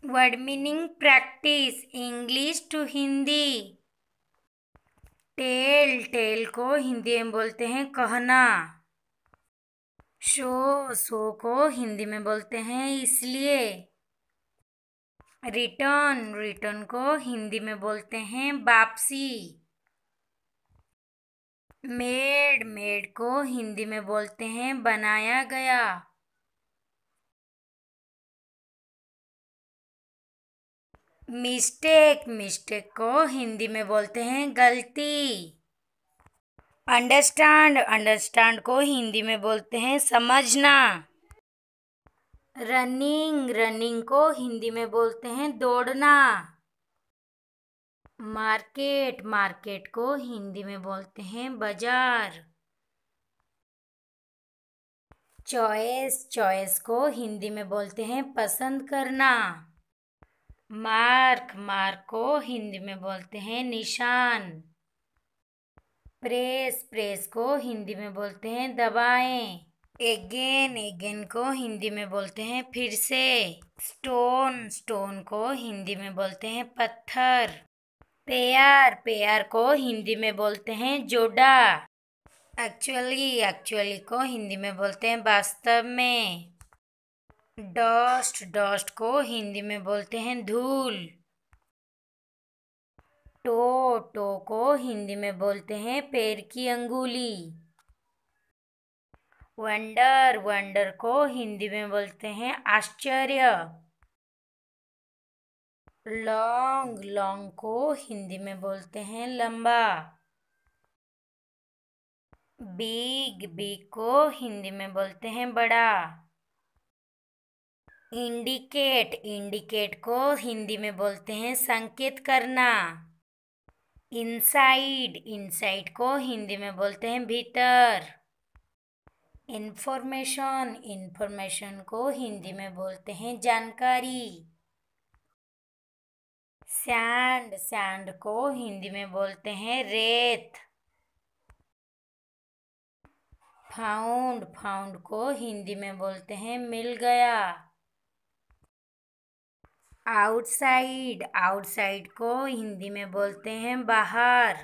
Word meaning practice English to Hindi. Tell tell को हिंदी में बोलते हैं कहना। शो को हिंदी में बोलते हैं इसलिए। रिटर्न रिटर्न को हिंदी में बोलते हैं वापसी। मेड मेड को हिंदी में बोलते हैं बनाया गया। मिस्टेक मिस्टेक को हिंदी में बोलते हैं गलती। अंडरस्टैंड अंडरस्टैंड को हिंदी में बोलते हैं समझना। रनिंग रनिंग को हिंदी में बोलते हैं दौड़ना। मार्केट मार्केट को हिंदी में बोलते हैं बाजार। चॉइस चॉइस को हिंदी में बोलते हैं पसंद करना। मार्क मार्क को हिंदी में बोलते हैं निशान। प्रेस प्रेस को हिंदी में बोलते हैं दबाएं। एगेन एगेन को हिंदी में बोलते हैं फिर से। स्टोन स्टोन को हिंदी में बोलते हैं पत्थर। पेयर पेयर को हिंदी में बोलते हैं जोड़ा। एक्चुअली को हिंदी में बोलते हैं वास्तव में। डस्ट डस्ट को हिंदी में बोलते हैं धूल। टो को हिंदी में बोलते हैं पैर की अंगुली। वंडर वंडर को हिंदी में बोलते हैं आश्चर्य। लॉन्ग लॉन्ग को हिंदी में बोलते हैं लंबा। बिग बिग को हिंदी में बोलते हैं बड़ा। इंडिकेट इंडिकेट को हिंदी में बोलते हैं संकेत करना। इनसाइड इनसाइड को हिंदी में बोलते हैं भीतर। इंफॉर्मेशन इंफॉर्मेशन को हिंदी में बोलते हैं जानकारी। सैंड सैंड को हिंदी में बोलते हैं रेत। फाउंड फाउंड को हिंदी में बोलते हैं मिल गया। आउटसाइड आउटसाइड को हिंदी में बोलते हैं बाहर।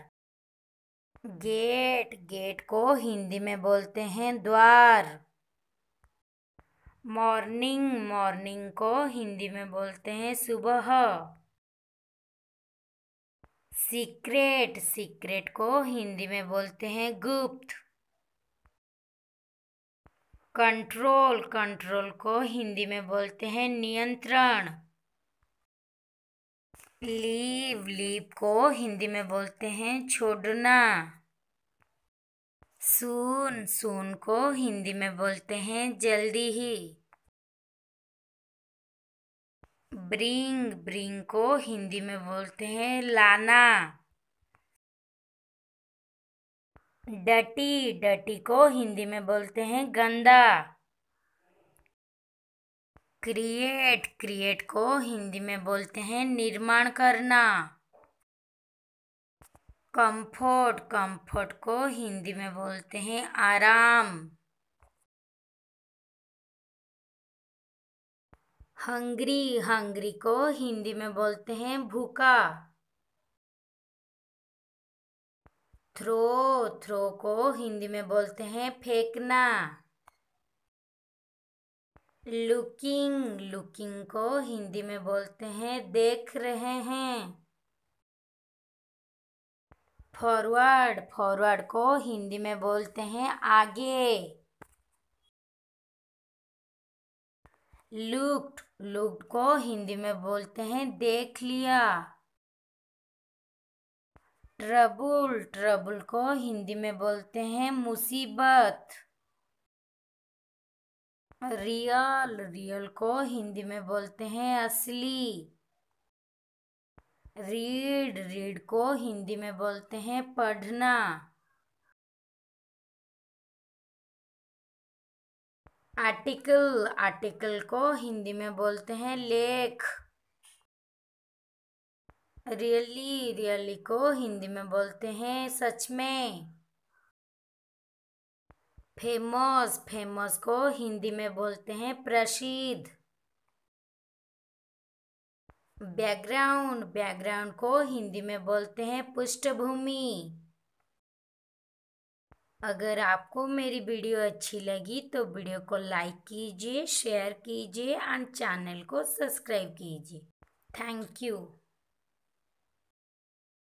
गेट गेट को हिंदी में बोलते हैं द्वार। मॉर्निंग मॉर्निंग को हिंदी में बोलते हैं सुबह। सीक्रेट सीक्रेट को हिंदी में बोलते हैं गुप्त। कंट्रोल कंट्रोल को हिंदी में बोलते हैं नियंत्रण। लीव लीव को हिंदी में बोलते हैं छोड़ना। सून सून को हिंदी में बोलते हैं जल्दी ही। ब्रिंग ब्रिंग को हिंदी में बोलते हैं लाना। डटी डटी को हिंदी में बोलते हैं गंदा। क्रिएट क्रिएट को हिंदी में बोलते हैं निर्माण करना। कंफर्ट कंफर्ट को हिंदी में बोलते हैं आराम। हंग्री हंग्री को हिंदी में बोलते हैं भूखा। थ्रो थ्रो को हिंदी में बोलते हैं फेंकना। लुकिंग लुकिंग को हिंदी में बोलते हैं देख रहे हैं। फॉरवर्ड फॉरवर्ड को हिंदी में बोलते हैं आगे। लुक्ड लुक्ड को हिंदी में बोलते हैं देख लिया। ट्रबुल ट्रबुल को हिंदी में बोलते हैं मुसीबत। रियल रियल को हिंदी में बोलते हैं असली। रीड रीड को हिंदी में बोलते हैं पढ़ना। आर्टिकल आर्टिकल को हिंदी में बोलते हैं लेख। रियली रियली को हिंदी में बोलते हैं सच में। फेमस फेमस को हिंदी में बोलते हैं प्रसिद्ध। बैकग्राउंड, बैकग्राउंड को हिंदी में बोलते हैं पृष्ठभूमि। अगर आपको मेरी वीडियो अच्छी लगी तो वीडियो को लाइक कीजिए, शेयर कीजिए एंड चैनल को सब्सक्राइब कीजिए। Thank you.